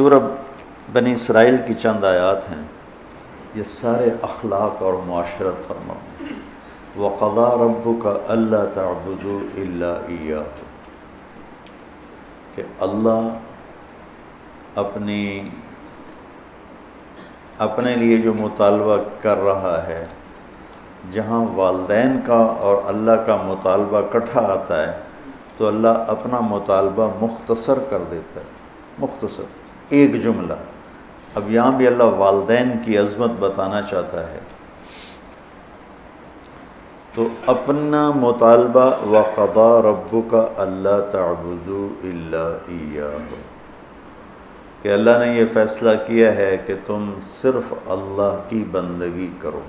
سورہ بنی اسرائیل کی چند آیات ہیں، یہ سارے اخلاق اور معاشرت پر مبنی ہیں۔ وَقَضَىٰ رَبُّكَ أَلَّا تَعْبُدُوا إِلَّا إِيَّاهُ، کہ اللہ اپنے لیے جو مطالبہ کر رہا ہے، جہاں والدین کا اور اللہ کا مطالبہ اکٹھا آتا ہے تو اللہ اپنا مطالبہ مختصر کر دیتا ہے، مختصر ایک جملہ۔ اب یہاں بھی اللہ والدین کی عظمت بتانا چاہتا ہے، تو اپنا مطالبہ وَقَضَىٰ رَبُّكَ أَلَّا تَعْبُدُوا إِلَّا إِيَّاهُ، کہ اللہ نے یہ فیصلہ کیا ہے کہ تم صرف اللہ کی بندگی کرو۔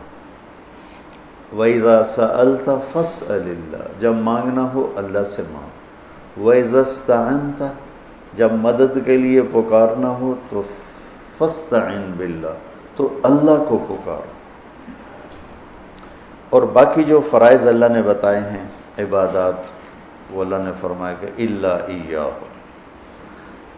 وَإِذَا سَأَلْتَ فَاسْأَلِ اللَّهَ، جب مانگنا ہو اللہ سے مانگ۔ وَإِذَا اسْتَعَنْتَ، جب مدد کے لیے پکارنا ہو تو فَاسْتَعِنْ بِاللَّهِ، تو اللہ کو پکارو۔ اور باقی جو فرائض اللہ نے بتائے ہیں عبادات، وہ اللہ نے فرمایا کہ إِلَّا إِيَّاهُ،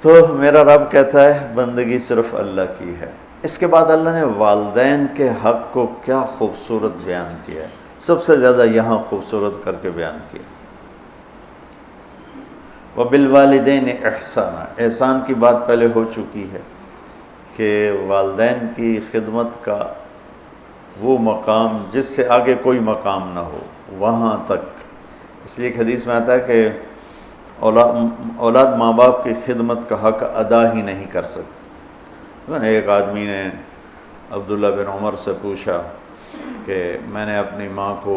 تو میرا رب کہتا ہے بندگی صرف اللہ کی ہے۔ اس کے بعد اللہ نے والدین کے حق کو کیا خوبصورت بیان کیا ہے، سب سے زیادہ یہاں خوبصورت کر کے بیان کیا۔ وَبِالْوَالِدَيْنِ إِحْسَانًا، احسان کی بات پہلے ہو چکی ہے کہ والدین کی خدمت کا وہ مقام جس سے آگے کوئی مقام نہ ہو، وہاں تک۔ اس لیے ایک حدیث میں آتا ہے کہ اولاد ماں باپ کی خدمت کا حق ادا ہی نہیں کر سکتے۔ ایک آدمی نے عبداللہ بن عمر سے پوچھا کہ میں نے اپنی ماں کو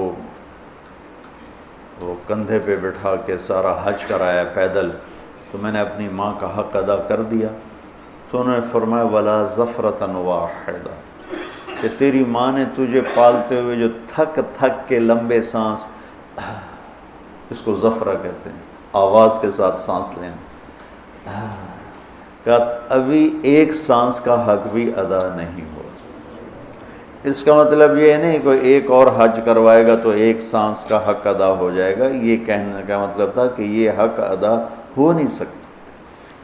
وہ کندھے پہ بٹھا کے سارا حج کرایا پیدل، تو میں نے اپنی ماں کا حق ادا کر دیا؟ تو انہوں نے فرمایا وَلَا زَفْرَةً وَاحِدَةً، کہ تیری ماں نے تجھے پالتے ہوئے جو تھک تھک کے لمبے سانس، اس کو زفرہ کہتے ہیں، آواز کے ساتھ سانس لینا، کہ ابھی ایک سانس کا حق بھی ادا نہیں ہوا۔ اس کا مطلب یہ نہیں کوئی ایک اور حج کروائے گا تو ایک سانس کا حق ادا ہو جائے گا، یہ کہنے کا مطلب تھا کہ یہ حق ادا ہو نہیں سکتا۔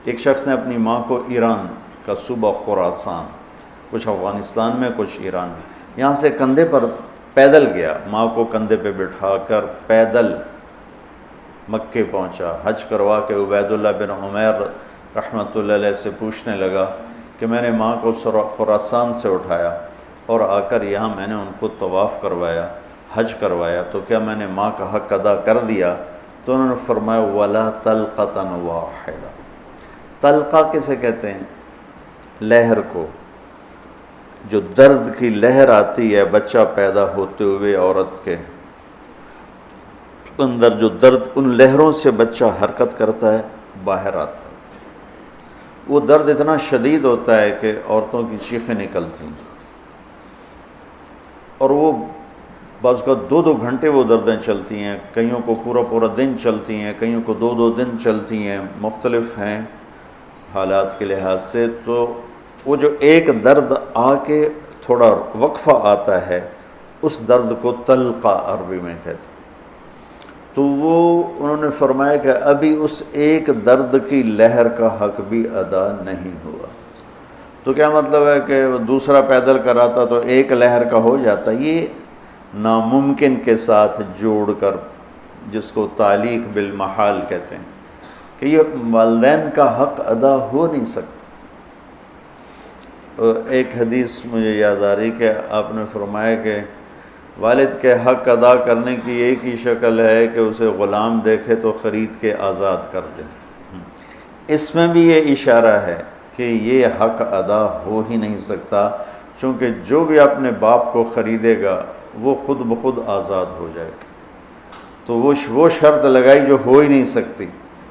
ایک شخص نے اپنی ماں کو ایران کا صوبہ خراسان، کچھ افغانستان میں کچھ ایران میں، یہاں سے کندھے پر پیدل گیا، ماں کو کندھے پہ بٹھا کر پیدل مکے پہنچا، حج کروا کے عبید اللہ بن عمیر رحمۃ اللہ علیہ سے پوچھنے لگا کہ میں نے ماں کو خراسان سے اٹھایا اور آ کر یہاں میں نے ان کو طواف کروایا، حج کروایا، تو کیا میں نے ماں کا حق ادا کر دیا؟ تو انہوں نے فرمایا وَلَا طَلْقَةً وَاحِدَةً۔ طلقہ کسے کہتے ہیں؟ لہر کو، جو درد کی لہر آتی ہے بچہ پیدا ہوتے ہوئے عورت کے اندر، جو درد، ان لہروں سے بچہ حرکت کرتا ہے، باہر آتا ہے، وہ درد اتنا شدید ہوتا ہے کہ عورتوں کی چیخیں نکلتی ہیں، اور وہ بعض کا 2-2 گھنٹے وہ دردیں چلتی ہیں، کئیوں کو پورا دن چلتی ہیں، کئیوں کو 2-2 دن چلتی ہیں، مختلف ہیں حالات کے لحاظ سے۔ تو وہ جو ایک درد آ کے تھوڑا وقفہ آتا ہے، اس درد کو طلقہ عربی میں کہتے ہیں۔ تو وہ انہوں نے فرمایا کہ ابھی اس ایک درد کی لہر کا حق بھی ادا نہیں ہوا۔ تو کیا مطلب ہے کہ دوسرا پیدل کراتا تو ایک لہر کا ہو جاتا؟ یہ ناممکن کے ساتھ جوڑ کر، جس کو تعلیق بالمحال کہتے ہیں، کہ یہ والدین کا حق ادا ہو نہیں سکتا۔ ایک حدیث مجھے یاد آ رہی کہ آپ نے فرمایا کہ والد کے حق ادا کرنے کی ایک ہی شکل ہے کہ اسے غلام دیکھے تو خرید کے آزاد کر دے۔ اس میں بھی یہ اشارہ ہے کہ یہ حق ادا ہو ہی نہیں سکتا، چونکہ جو بھی اپنے باپ کو خریدے گا وہ خود بخود آزاد ہو جائے گا۔ تو وہ شرط لگائی جو ہو ہی نہیں سکتی،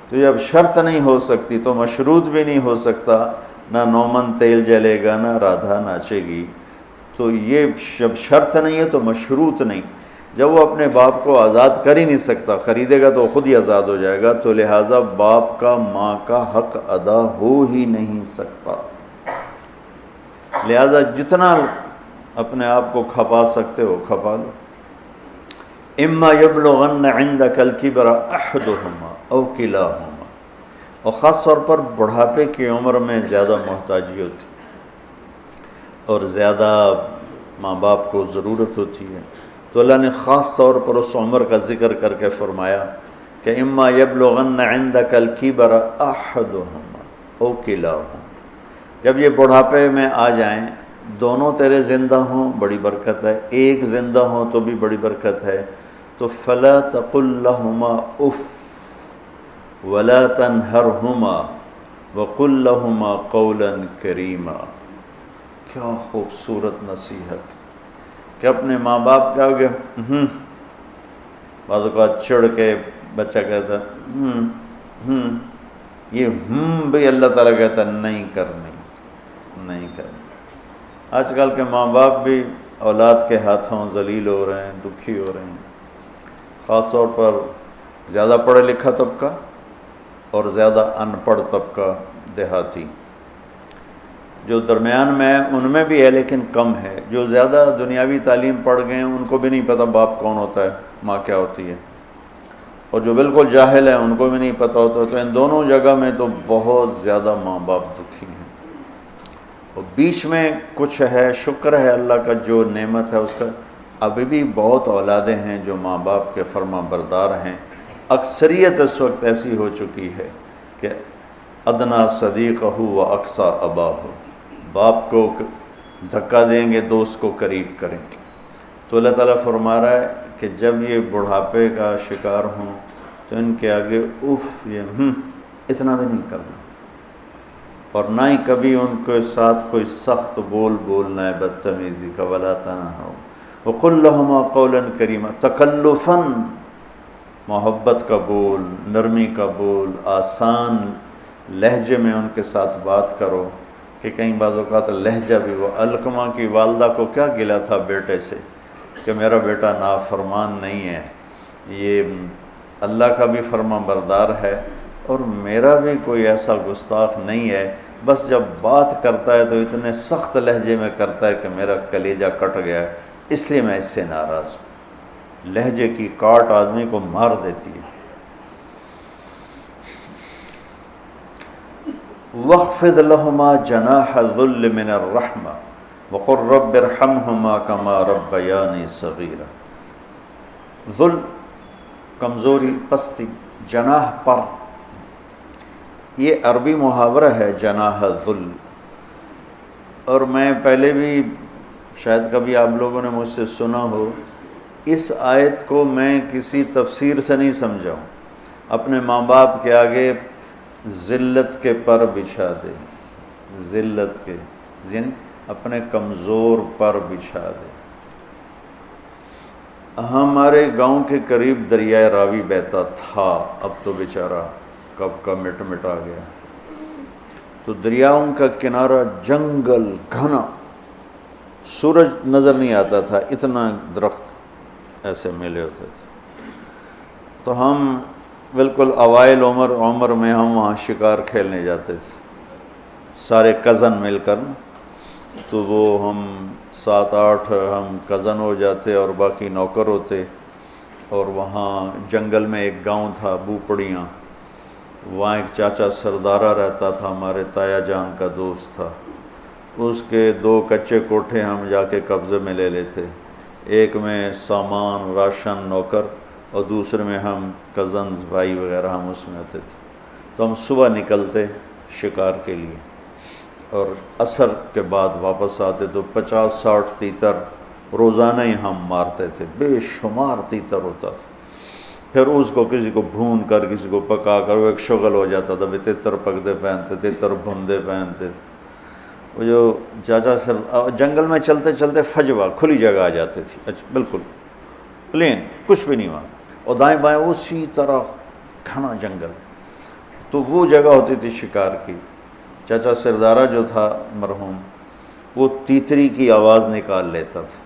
تو جب شرط نہیں ہو سکتی تو مشروط بھی نہیں ہو سکتا، نہ نومن تیل جلے گا، نہ رادھا ناچے گی۔ تو یہ جب شرط نہیں ہے تو مشروط نہیں، جب وہ اپنے باپ کو آزاد کر ہی نہیں سکتا، خریدے گا تو خود ہی آزاد ہو جائے گا، تو لہٰذا باپ کا ماں کا حق ادا ہو ہی نہیں سکتا۔ لہٰذا جتنا اپنے آپ کو کھپا سکتے ہو کھپا لو۔ اما یبلغن عندک الکبر احدہما او کلاہما، اور خاص طور پر بڑھاپے کی عمر میں زیادہ محتاجی ہوتی اور زیادہ ماں باپ کو ضرورت ہوتی ہے، تو اللہ نے خاص طور پر اس عمر کا ذکر کر کے فرمایا کہ اما یبلغن عندک الکبر احدہما او کلاہما، جب یہ بڑھاپے میں آ جائیں، دونوں تیرے زندہ ہوں بڑی برکت ہے، ایک زندہ ہوں تو بھی بڑی برکت ہے، تو فلا تقل لہما اف ولا تنہرہما وقل لہما قولا کریما۔ کیا خوبصورت نصیحت کہ اپنے ماں باپ کا آگے بعض اوقات چڑھ کے بچہ کہتا یہ بھی اللہ تعالیٰ کہتا نہیں کرنی۔ آج کل کے ماں باپ بھی اولاد کے ہاتھوں ذلیل ہو رہے ہیں، دکھی ہو رہے ہیں، خاص طور پر زیادہ پڑھا لکھا طبقہ اور زیادہ ان پڑھ طبقہ دیہاتی۔ جو درمیان میں ان میں بھی ہے لیکن کم ہے، جو زیادہ دنیاوی تعلیم پڑھ گئے ہیں ان کو بھی نہیں پتہ باپ کون ہوتا ہے، ماں کیا ہوتی ہے، اور جو بالکل جاہل ہیں ان کو بھی نہیں پتہ ہوتا، تو ان دونوں جگہ میں تو بہت زیادہ ماں باپ دکھی ہیں۔ اور بیچ میں کچھ ہے، شکر ہے اللہ کا جو نعمت ہے اس کا، ابھی بھی بہت اولادیں ہیں جو ماں باپ کے فرما بردار ہیں۔ اکثریت اس وقت ایسی ہو چکی ہے کہ ادنا صدیقہ و اقصی اباہ، باپ کو دھکا دیں گے دوست کو قریب کریں گے۔ تو اللہ تعالیٰ فرما رہا ہے کہ جب یہ بڑھاپے کا شکار ہوں تو ان کے آگے اف یہ اتنا بھی نہیں کرنا، اور نہ ہی کبھی ان کے ساتھ کوئی سخت بول بولنا ہے بدتمیزی کا، ولا تنہرہما وقل لہما قولا کریما، تکلفاً محبت کا بول، نرمی کا بول، آسان لہجے میں ان کے ساتھ بات کرو، کہ کہیں بعض اوقات لہجہ بھی وہ علقمہ کی والدہ کو کیا گلا تھا بیٹے سے کہ میرا بیٹا نافرمان نہیں ہے، یہ اللہ کا بھی فرما بردار ہے اور میرا بھی کوئی ایسا گستاخ نہیں ہے، بس جب بات کرتا ہے تو اتنے سخت لہجے میں کرتا ہے کہ میرا کلیجہ کٹ گیا ہے، اس لیے میں اس سے ناراض ہوں۔ لہجے کی کاٹ آدمی کو مار دیتی ہے۔ وَاخْفِضْ لَهُمَا جَنَاحَ الذُّلِّ مِنَ الرَّحْمَةِ وَقُلْ رَبِّ ارْحَمْهُمَا كَمَا رَبَّيَانِي صَغِيرًا۔ ذل، کمزوری، پستی، جناح پر، یہ عربی محاورہ ہے جناح ذل، اور میں پہلے بھی شاید کبھی آپ لوگوں نے مجھ سے سنا ہو، اس آیت کو میں کسی تفسیر سے نہیں سمجھا ہوں۔ اپنے ماں باپ کے آگے ذلت کے پر بچھا دے، ذلت کے یعنی اپنے کمزور پر بچھا دے۔ ہمارے گاؤں کے قریب دریائے راوی بہتا تھا، اب تو بیچارہ کب کا مٹ مٹا گیا۔ تو دریاؤں کا کنارہ جنگل گھنا، سورج نظر نہیں آتا تھا، اتنا درخت ایسے ملے ہوتے تھے۔ تو ہم بالکل اوائل عمر میں ہم وہاں شکار کھیلنے جاتے تھے، سارے کزن مل کر، تو وہ ہم 7-8 ہم کزن ہو جاتے اور باقی نوکر ہوتے، اور وہاں جنگل میں ایک گاؤں تھا بوپڑیاں، وہاں ایک چاچا سردارہ رہتا تھا، ہمارے تایا جان کا دوست تھا، اس کے 2 کچے کوٹھے ہم جا کے قبضے میں لے لیتے، ایک میں سامان راشن نوکر اور دوسرے میں ہم کزنز بھائی وغیرہ ہم اس میں آتے تھے۔ تو ہم صبح نکلتے شکار کے لیے اور عصر کے بعد واپس آتے، تو 50-60 تیتر روزانہ ہی ہم مارتے تھے، بے شمار تیتر ہوتا تھا۔ پھر اس کو کسی کو بھون کر کسی کو پکا کر وہ ایک شغل ہو جاتا تھا، تیتر پکدے پہنتے، تیتر بھوندے پہنتے۔ وہ جو چاچا سر جنگل میں چلتے چلتے فجوہ کھلی جگہ آ جاتی تھی، اچھا بالکل پلین، کچھ بھی نہیں وہاں، اور دائیں بائیں اسی طرح گھنا جنگل، تو وہ جگہ ہوتی تھی شکار کی۔ چاچا سردارہ جو تھا مرحوم، وہ تیتری کی آواز نکال لیتا تھا،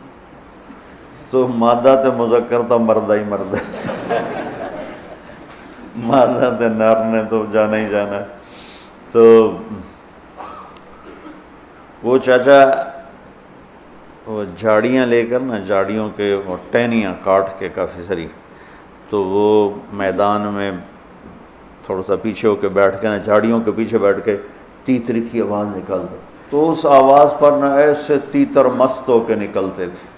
تو مادہ تے مذکر تھا، مردہ ہی مردہ، مادہ تے نر نے تو جانا ہی جانا۔ تو وہ چاچا وہ جھاڑیاں لے کر نا، جھاڑیوں کے وہ ٹہنیاں کاٹ کے کافی ساری، تو وہ میدان میں تھوڑا سا پیچھے ہو کے بیٹھ کے نا جھاڑیوں کے پیچھے بیٹھ کے تیتری کی آواز نکالتا، تو اس آواز پر نہ ایسے تیتر مست ہو کے نکلتے تھے،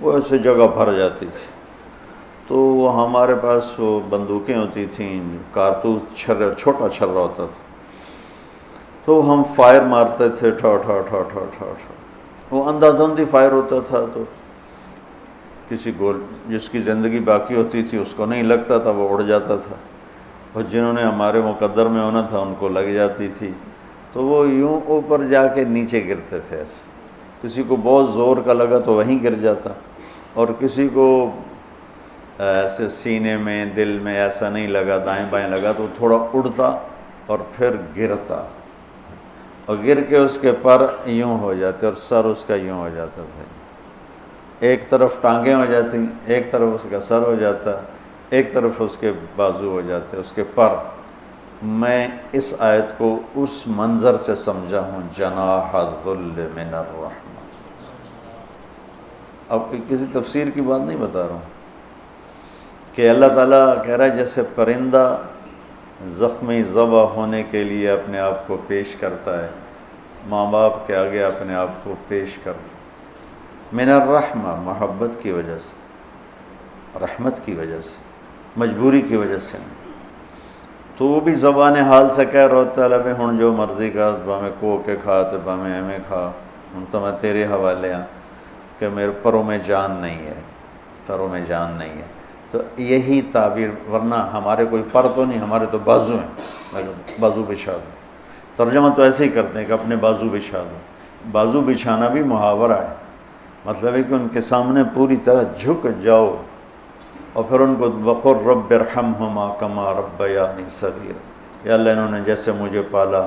وہ ایسے جگہ بھر جاتی تھی۔ تو ہمارے پاس وہ بندوقیں ہوتی تھیں، کارتوس چھوٹا چھرا ہوتا تھا، تو ہم فائر مارتے تھے، ٹھا ٹھا ٹھا ٹھا ٹھا ٹھا، وہ اندھا دھند ہی فائر ہوتا تھا، تو کسی کو جس کی زندگی باقی ہوتی تھی اس کو نہیں لگتا تھا، وہ اڑ جاتا تھا، اور جنہوں نے ہمارے مقدر میں ہونا تھا ان کو لگ جاتی تھی، تو وہ یوں اوپر جا کے نیچے گرتے تھے ایسے، کسی کو بہت زور کا لگا تو وہیں گر جاتا، اور کسی کو ایسے سینے میں دل میں ایسا نہیں لگا، دائیں بائیں لگا تو تھوڑا اڑتا اور پھر گرتا، اور گر کے اس کے پر یوں ہو جاتے اور سر اس کا یوں ہو جاتا تھا، ایک طرف ٹانگیں ہو جاتی، ایک طرف اس کا سر ہو جاتا، ایک طرف اس کے بازو ہو جاتے، اس کے پر۔ میں اس آیت کو اس منظر سے سمجھا ہوں، جناح الذل من الرحمہ۔ اب کسی تفسیر کی بات نہیں بتا رہا ہوں کہ اللہ تعالیٰ کہہ رہا ہے جیسے پرندہ زخمی ذبح ہونے کے لیے اپنے آپ کو پیش کرتا ہے، ماں باپ کے آگے اپنے آپ کو پیش کرتا ہے، من الرحمہ، محبت کی وجہ سے، رحمت کی وجہ سے، مجبوری کی وجہ سے نہیں۔ تو وہ بھی زبان حال سے کہہ رہا ہوتا ہے ہن جو مرضی کا باہیں کو کے کھا تو باہیں ایویں کھا، ہن تو میں تیرے حوالے ہاں کہ میرے پروں میں جان نہیں ہے، پروں میں جان نہیں ہے۔ تو یہی تعبیر، ورنہ ہمارے کوئی پر تو نہیں، ہمارے تو بازو ہیں، بازو بچھا دو، ترجمہ تو ایسے ہی کرتے ہیں کہ اپنے بازو بچھا دو۔ بازو بچھانا بھی محاورہ ہے، مطلب ہے کہ ان کے سامنے پوری طرح جھک جاؤ، اور پھر ان کو وقر رب ارحمہما کما ربیانی صغیرا، یا اللہ انہوں نے جیسے مجھے پالا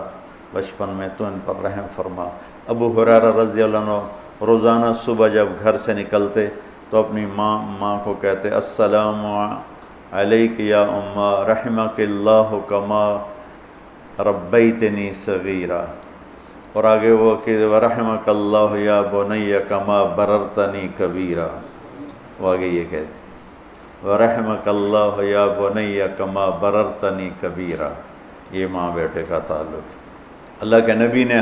بچپن میں تو ان پر رحم فرما۔ ابو ہریرہ رضی اللہ عنہ روزانہ صبح جب گھر سے نکلتے تو اپنی ماں کو کہتے السلام علیک یا اماں رحمک اللہ کما ربیتنی صغیرا، اور آگے وہ کہ ورحمک اللہ یا بنی کما بررتنی کبیرا، وہ آگے یہ کہتے ورحمک اللہ یا بنی کما بررتنی کبیرا۔ یہ ماں بیٹے کا تعلق۔ اللہ کے نبی نے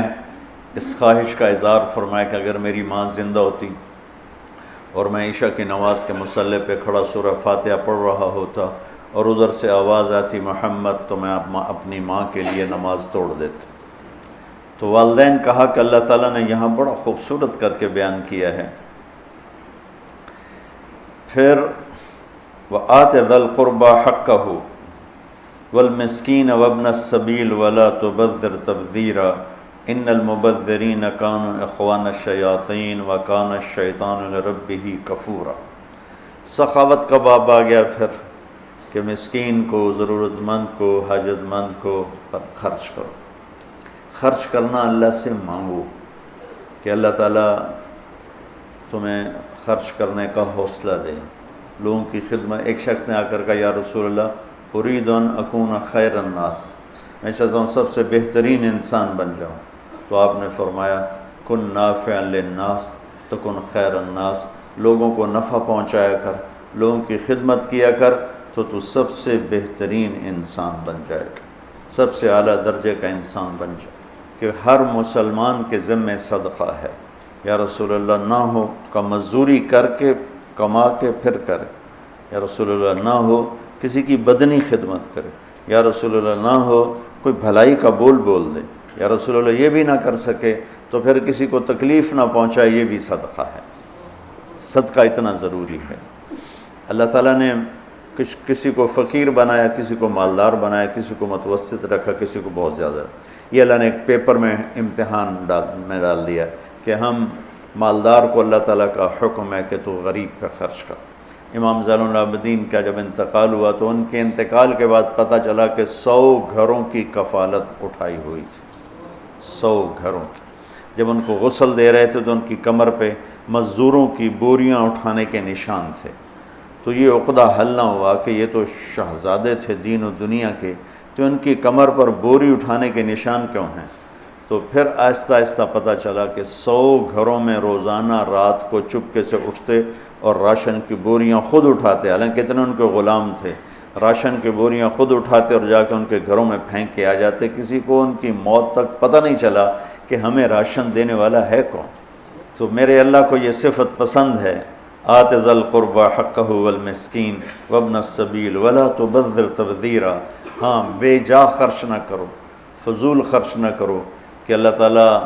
اس خواہش کا اظہار فرمایا کہ اگر میری ماں زندہ ہوتی اور میں عشاء کی نماز کے مصلی پہ کھڑا سورہ فاتحہ پڑھ رہا ہوتا اور ادھر سے آواز آتی محمد، تو میں اپنی ماں کے لیے نماز توڑ دیتا۔ تو والدین کا حق اللہ تعالیٰ نے یہاں بڑا خوبصورت کر کے بیان کیا ہے۔ پھر وآت ذی القربى حقہ والمسکین وابن السبیل ولا تبذر تبذیرا ان المبذرین کانوا اخوان الشیاطین وکان الشیطان لربہ کفورا۔ سخاوت کا باب آ گیا پھر کہ مسکین کو، ضرورت مند کو، حاجت مند کو خرچ کرو۔ خرچ کرنا اللہ سے مانگو کہ اللہ تعالیٰ تمہیں خرچ کرنے کا حوصلہ دے، لوگوں کی خدمت۔ ایک شخص نے آ کر کہا یا رسول اللہ ارید ان اکون خیر الناس، میں چاہتا ہوں سب سے بہترین انسان بن جاؤں۔ تو آپ نے فرمایا کن نافعا للناس تکن خیر الناس، لوگوں کو نفع پہنچایا کر، لوگوں کی خدمت کیا کر، تو سب سے بہترین انسان بن جائے گا، سب سے اعلیٰ درجے کا انسان بن جائے، کہ ہر مسلمان کے ذمہ صدقہ ہے۔ یا رسول اللہ نہ ہو کا مزدوری کر کے کما کے پھر کرے، یا رسول اللہ نہ ہو کسی کی بدنی خدمت کرے، یا رسول اللہ نہ ہو کوئی بھلائی کا بول دے، یا رسول اللہ یہ بھی نہ کر سکے تو پھر کسی کو تکلیف نہ پہنچائے، یہ بھی صدقہ ہے۔ صدقہ اتنا ضروری ہے۔ اللہ تعالیٰ نے کسی کو فقیر بنایا، کسی کو مالدار بنایا، کسی کو متوسط رکھا، کسی کو بہت زیادہ۔ یہ اللہ نے ایک پیپر میں امتحان میں ڈال دیا کہ ہم مالدار کو اللہ تعالیٰ کا حکم ہے کہ تو غریب پہ خرچ کر۔ امام زین العابدین کا جب انتقال ہوا تو ان کے انتقال کے بعد پتہ چلا کہ 100 گھروں کی کفالت اٹھائی ہوئی تھی، 100 گھروں کی۔ جب ان کو غسل دے رہے تھے تو ان کی کمر پہ مزدوروں کی بوریاں اٹھانے کے نشان تھے۔ تو یہ عقدہ حل نہ ہوا کہ یہ تو شہزادے تھے دین و دنیا کے، تو ان کی کمر پر بوری اٹھانے کے نشان کیوں ہیں؟ تو پھر آہستہ آہستہ پتہ چلا کہ 100 گھروں میں روزانہ رات کو چپکے سے اٹھتے اور راشن کی بوریاں خود اٹھاتے، حالانکہ اتنے ان کے غلام تھے، راشن کی بوریاں خود اٹھاتے اور جا کے ان کے گھروں میں پھینک کے آ جاتے، کسی کو ان کی موت تک پتہ نہیں چلا کہ ہمیں راشن دینے والا ہے کون۔ تو میرے اللہ کو یہ صفت پسند ہے، آت ذی القربى حقہ والمسکین وابن السبیل ولا تبذر تبذیرا۔ ہاں، بے جا خرچ نہ کرو، فضول خرچ نہ کرو، کہ اللہ تعالیٰ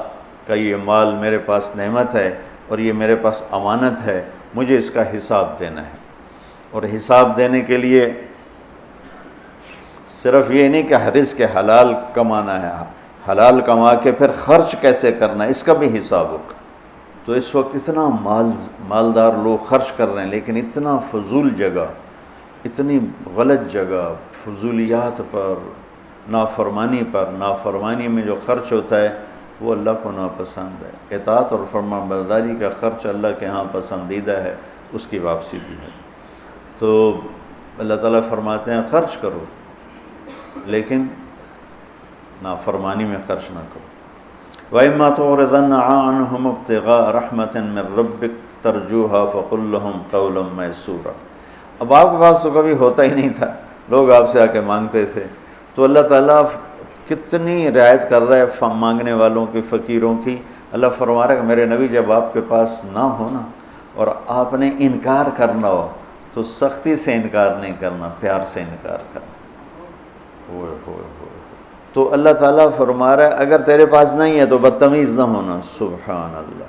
کا یہ مال میرے پاس نعمت ہے اور یہ میرے پاس امانت ہے، مجھے اس کا حساب دینا ہے۔ اور حساب دینے کے لیے صرف یہ نہیں کہ رزق کے حلال کمانا ہے، حلال کما کے پھر خرچ کیسے کرنا ہے اس کا بھی حساب ہوگا۔ تو اس وقت اتنا مالدار لوگ خرچ کر رہے ہیں، لیکن اتنا فضول جگہ، اتنی غلط جگہ، فضولیات پر، نافرمانی پر۔ نافرمانی میں جو خرچ ہوتا ہے وہ اللہ کو ناپسند ہے۔ اطاعت اور فرمانبرداری کا خرچ اللہ کے ہاں پسندیدہ ہے، اس کی واپسی بھی ہے۔ تو اللہ تعالیٰ فرماتے ہیں خرچ کرو، لیکن نافرمانی میں خرچ نہ کرو۔ وَإِمَّا تُعْرِضَنَّ عَنْهُمُ ابْتِغَاءَ رَحْمَةٍ مِّن رَّبِّكَ تَرْجُوهَا فَقُل لَّهُمْ قَوْلًا مَّيْسُورًا۔ اب آپ کے پاس تو کبھی ہوتا ہی نہیں تھا، لوگ آپ سے آ کے مانگتے تھے، تو اللہ تعالیٰ کتنی رعایت کر رہا ہے مانگنے والوں کی، فقیروں کی۔ اللہ فرما رہا ہے کہ میرے نبی جب آپ کے پاس نہ ہو نا اور آپ نے انکار کرنا ہو تو سختی سے انکار نہیں کرنا، پیار سے انکار کرنا۔ تو اللہ تعالیٰ فرما رہا ہے اگر تیرے پاس نہیں ہے تو بدتمیز نہ ہونا۔ سبحان اللہ،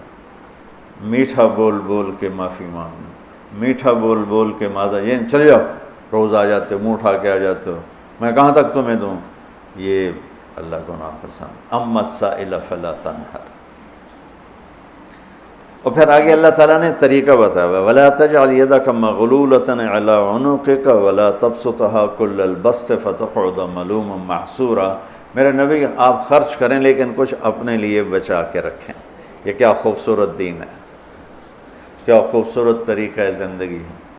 میٹھا بول بول کے معافی مانگنا، میٹھا بول بول کے مادہ یہ چلے جاؤ، روز آ جاتے ہو، منہ اٹھا کے آ جاتے ہو، میں کہاں تک تمہیں دوں، یہ اللہ کو ناپسند۔ اما السائل فلا تنہر۔ اور پھر آگے اللہ تعالیٰ نے طریقہ بتایا، وَلَا تَجْعَلْ يَدَكَ مَغْلُولَةً إِلَىٰ عُنُقِكَ وَلَا تَبْسُطْهَا كُلَّ الْبَسْطِ فَتَقْعُدَ مَلُومًا مَحْسُورًا۔ میرے نبی آپ خرچ کریں لیکن کچھ اپنے لیے بچا کے رکھیں۔ یہ کیا خوبصورت دین ہے، کیا خوبصورت طریقہ ہے زندگی ہے۔